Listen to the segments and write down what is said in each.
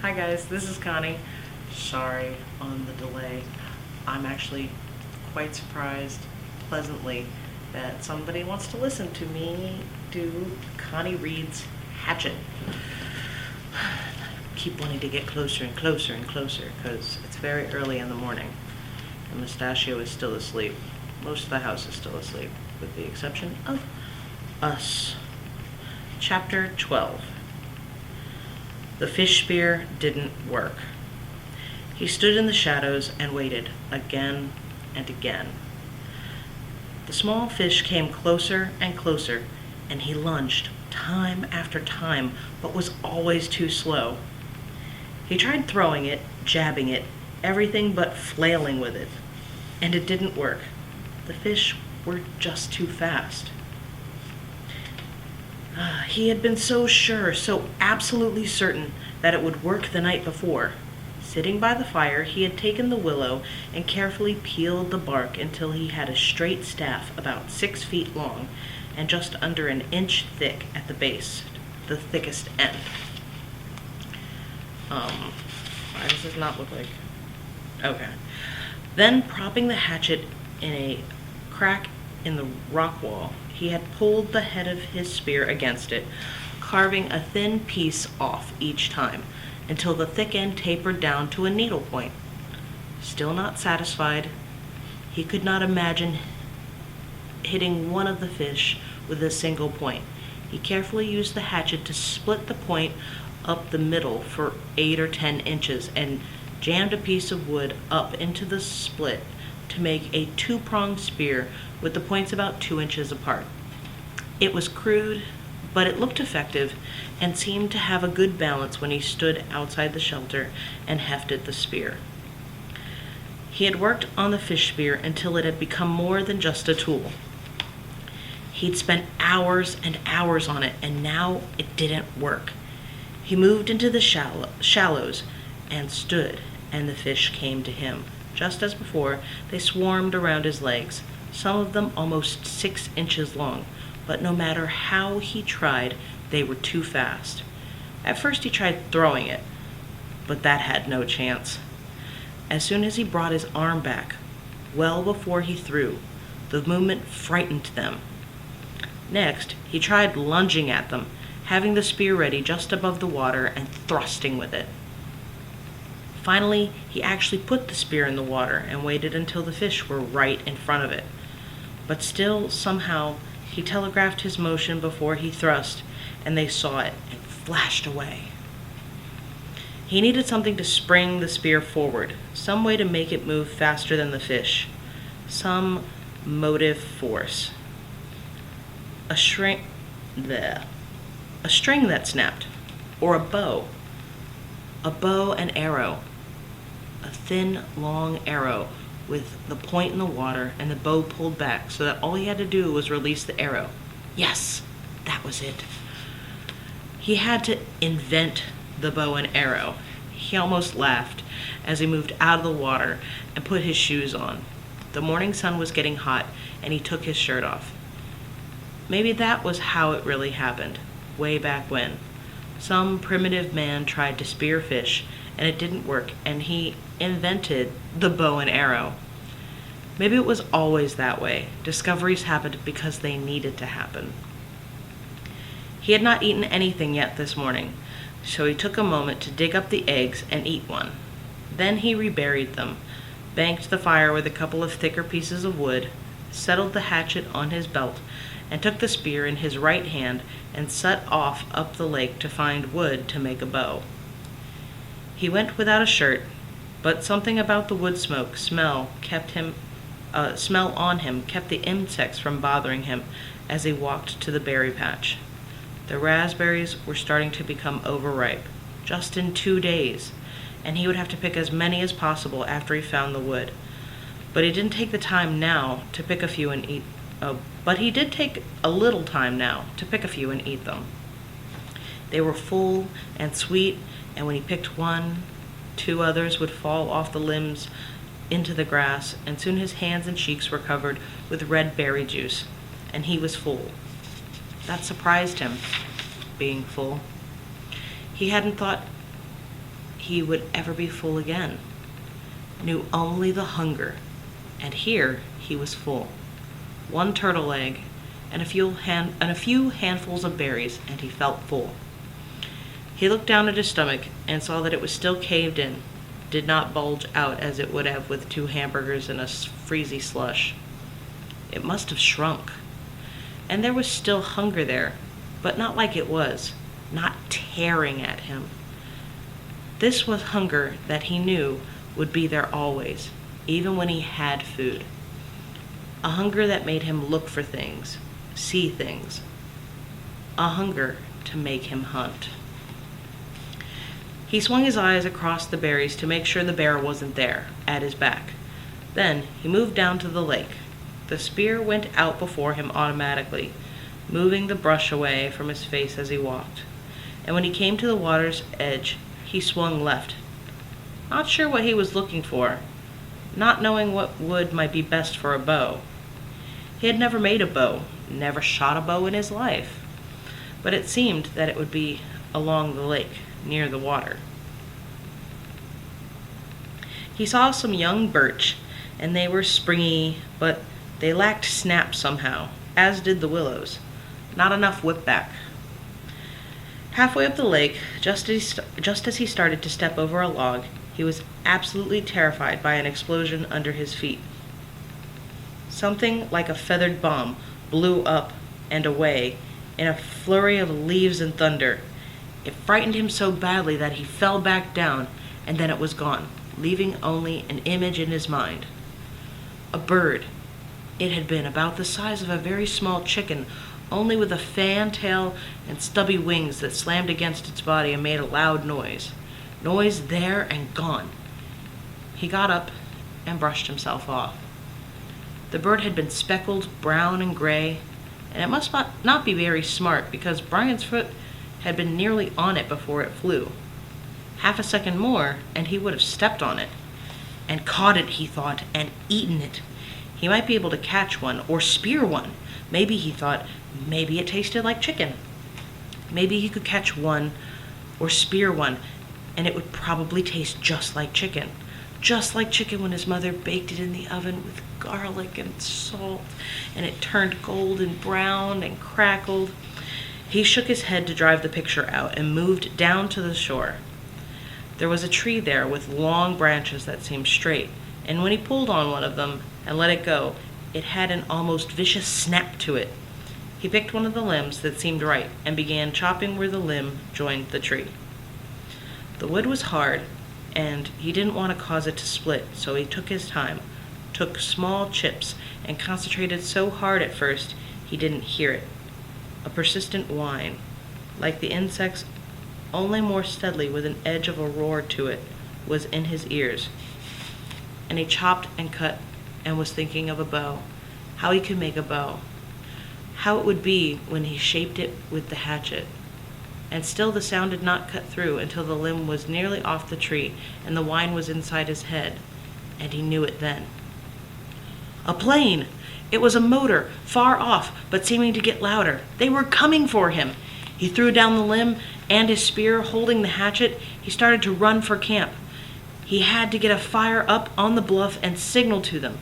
Hi guys, this is Connie. Sorry on the delay. I'm actually quite surprised, pleasantly, that somebody wants to listen to me do Connie Reed's Hatchet. I keep wanting to get closer and closer and closer because it's very early in the morning. And Mustachio is still asleep. Most of the house is still asleep, with the exception of us. Chapter 12. The fish spear didn't work. He stood in the shadows and waited again and again. The small fish came closer and closer, and he lunged time after time, but was always too slow. He tried throwing it, jabbing it, everything but flailing with it, and it didn't work. The fish were just too fast. He had been so sure, so absolutely certain that it would work the night before. Sitting by the fire, he had taken the willow and carefully peeled the bark until he had a straight staff about 6 feet long and just under an inch thick at the base, the thickest end. Why does this not look like... Okay. Then, propping the hatchet in a crack in the rock wall, he had pulled the head of his spear against it, carving a thin piece off each time, until the thick end tapered down to a needle point. Still not satisfied, he could not imagine hitting one of the fish with a single point. He carefully used the hatchet to split the point up the middle for 8 or 10 inches and jammed a piece of wood up into the split to make a 2-pronged spear with the points about 2 inches apart. It was crude, but it looked effective and seemed to have a good balance when he stood outside the shelter and hefted the spear. He had worked on the fish spear until it had become more than just a tool. He'd spent hours and hours on it, and now it didn't work. He moved into the shallows and stood, and the fish came to him. Just as before, they swarmed around his legs, some of them almost 6 inches long, but no matter how he tried, they were too fast. At first he tried throwing it, but that had no chance. As soon as he brought his arm back, well before he threw, the movement frightened them. Next, he tried lunging at them, having the spear ready just above the water and thrusting with it. Finally, he actually put the spear in the water and waited until the fish were right in front of it. But still, somehow, he telegraphed his motion before he thrust, and they saw it and flashed away. He needed something to spring the spear forward, some way to make it move faster than the fish, some motive force. A string that snapped, or a bow and arrow, a thin, long arrow with the point in the water and the bow pulled back so that all he had to do was release the arrow. Yes, that was it. He had to invent the bow and arrow. He almost laughed as he moved out of the water and put his shoes on. The morning sun was getting hot, and he took his shirt off. Maybe that was how it really happened, way back when. Some primitive man tried to spear fish, and it didn't work, and he invented the bow and arrow. Maybe it was always that way. Discoveries happened because they needed to happen. He had not eaten anything yet this morning, so he took a moment to dig up the eggs and eat one. Then he reburied them, banked the fire with a couple of thicker pieces of wood, settled the hatchet on his belt, and took the spear in his right hand and set off up the lake to find wood to make a bow. He went without a shirt, but something about the wood smoke smell on him kept the insects from bothering him as he walked to the berry patch. The raspberries were starting to become overripe, just in 2 days, and he would have to pick as many as possible after he found the wood. But he didn't take the time now to pick a few and eat. But he did take a little time now to pick a few and eat them. They were full and sweet, and when he picked one, 2 others would fall off the limbs into the grass, and soon his hands and cheeks were covered with red berry juice, and he was full. That surprised him, being full. He hadn't thought he would ever be full again. Knew only the hunger, and here he was full. One turtle egg and a few handfuls of berries, and he felt full. He looked down at his stomach and saw that it was still caved in, did not bulge out as it would have with 2 hamburgers and a freezy slush. It must have shrunk. And there was still hunger there, but not like it was, not tearing at him. This was hunger that he knew would be there always, even when he had food. A hunger that made him look for things, see things. A hunger to make him hunt. He swung his eyes across the berries to make sure the bear wasn't there, at his back. Then he moved down to the lake. The spear went out before him automatically, moving the brush away from his face as he walked. And when he came to the water's edge, he swung left. Not sure what he was looking for, not knowing what wood might be best for a bow. He had never made a bow, never shot a bow in his life, but it seemed that it would be along the lake, near the water. He saw some young birch, and they were springy, but they lacked snap somehow, as did the willows. Not enough whipback. Halfway up the lake, just as he started to step over a log, he was absolutely terrified by an explosion under his feet. Something like a feathered bomb blew up and away in a flurry of leaves and thunder. It frightened him so badly that he fell back down, and then it was gone, leaving only an image in his mind. A bird. It had been about the size of a very small chicken, only with a fan tail and stubby wings that slammed against its body and made a loud noise. Noise there and gone. He got up and brushed himself off. The bird had been speckled brown and gray, and it must not be very smart because Brian's foot had been nearly on it before it flew. Half a second more, and he would have stepped on it. And caught it, he thought, and eaten it. He might be able to catch one, or spear one. Maybe, he thought, maybe it tasted like chicken. Maybe he could catch one, or spear one, and it would probably taste just like chicken. Just like chicken when his mother baked it in the oven with garlic and salt, and it turned golden brown and crackled. He shook his head to drive the picture out and moved down to the shore. There was a tree there with long branches that seemed straight, and when he pulled on one of them and let it go, it had an almost vicious snap to it. He picked one of the limbs that seemed right and began chopping where the limb joined the tree. The wood was hard, and he didn't want to cause it to split, so he took his time, took small chips, and concentrated so hard at first he didn't hear it. A persistent whine, like the insects, only more steadily with an edge of a roar to it, was in his ears. And he chopped and cut and was thinking of a bow, how he could make a bow, how it would be when he shaped it with the hatchet. And still the sound did not cut through until the limb was nearly off the tree and the whine was inside his head, and he knew it then. A plane! It was a motor, far off, but seeming to get louder. They were coming for him. He threw down the limb and his spear, holding the hatchet. He started to run for camp. He had to get a fire up on the bluff and signal to them.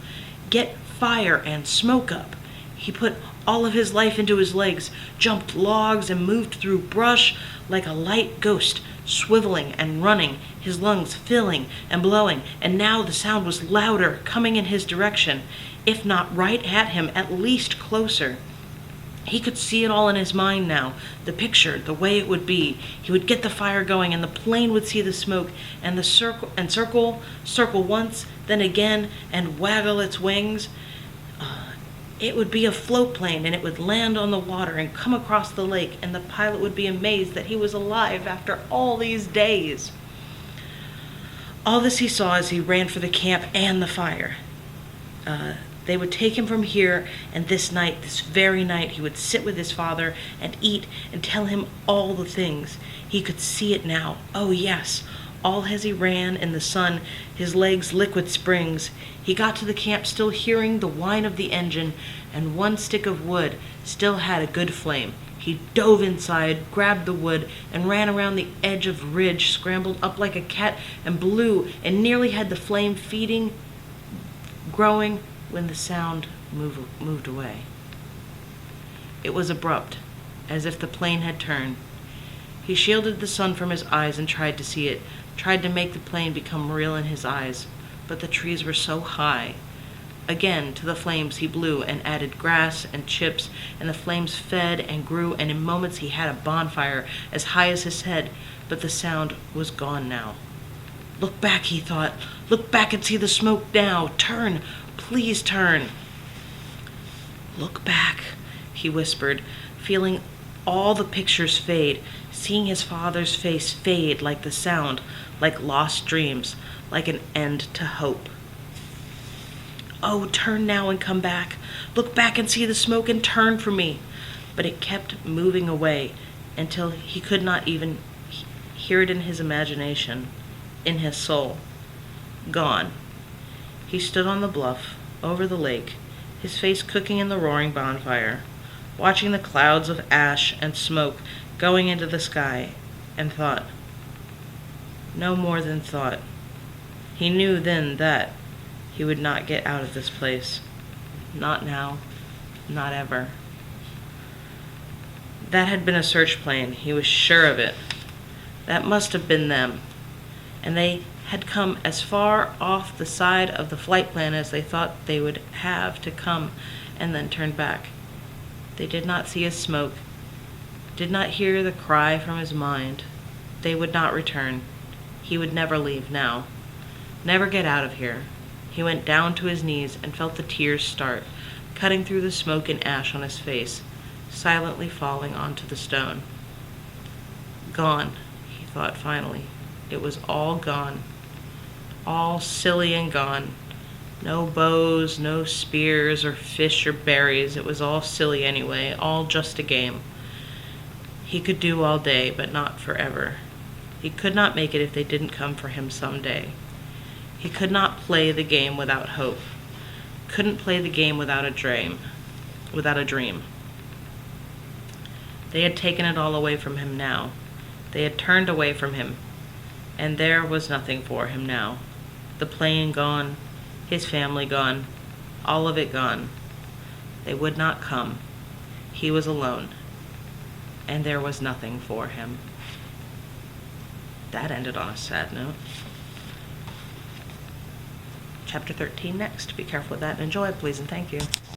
Get fire and smoke up. He put all of his life into his legs, jumped logs and moved through brush like a light ghost, swiveling and running, his lungs filling and blowing, and now the sound was louder, coming in his direction, if not right at him, at least closer. He could see it all in his mind now, the picture, the way it would be. He would get the fire going, and the plane would see the smoke, and the circle once, then again, and waggle its wings. It would be a float plane, and it would land on the water and come across the lake, and the pilot would be amazed that he was alive after all these days. All this he saw as he ran for the camp and the fire. They would take him from here, and this night, this very night, he would sit with his father and eat and tell him all the things. He could see it now. Oh, yes. All as he ran in the sun, his legs liquid springs. He got to the camp still hearing the whine of the engine, and one stick of wood still had a good flame. He dove inside, grabbed the wood, and ran around the edge of the ridge, scrambled up like a cat, and blew, and nearly had the flame growing, when the sound moved away. It was abrupt, as if the plane had turned. He shielded the sun from his eyes and tried to see it, tried to make the plane become real in his eyes, but the trees were so high. Again, to the flames he blew and added grass and chips, and the flames fed and grew, and in moments he had a bonfire as high as his head, but the sound was gone now. Look back, he thought. Look back and see the smoke now. Turn, please turn. Look back, he whispered, feeling all the pictures fade, seeing his father's face fade like the sound, like lost dreams, like an end to hope. Oh, turn now and come back. Look back and see the smoke and turn for me. But it kept moving away until he could not even hear it in his imagination, in his soul. Gone. He stood on the bluff, over the lake, his face cooking in the roaring bonfire, watching the clouds of ash and smoke going into the sky, and thought. No more than thought. He knew then that he would not get out of this place. Not now. Not ever. That had been a search plane. He was sure of it. That must have been them. And they had come as far off the side of the flight plan as they thought they would have to come, and then turned back. They did not see his smoke, did not hear the cry from his mind. They would not return. He would never leave now. Never get out of here. He went down to his knees and felt the tears start, cutting through the smoke and ash on his face, silently falling onto the stone. Gone, he thought finally. It was all gone. All silly and gone. No bows, no spears or fish or berries. It was all silly anyway, all just a game. He could do all day, but not forever. He could not make it if they didn't come for him someday. He could not play the game without hope. Couldn't play the game without a dream. They had taken it all away from him now. They had turned away from him, and there was nothing for him now. The plane gone, his family gone, all of it gone. They would not come. He was alone, and there was nothing for him. That ended on a sad note. Chapter 13 next. Be careful with that and enjoy, please, and thank you.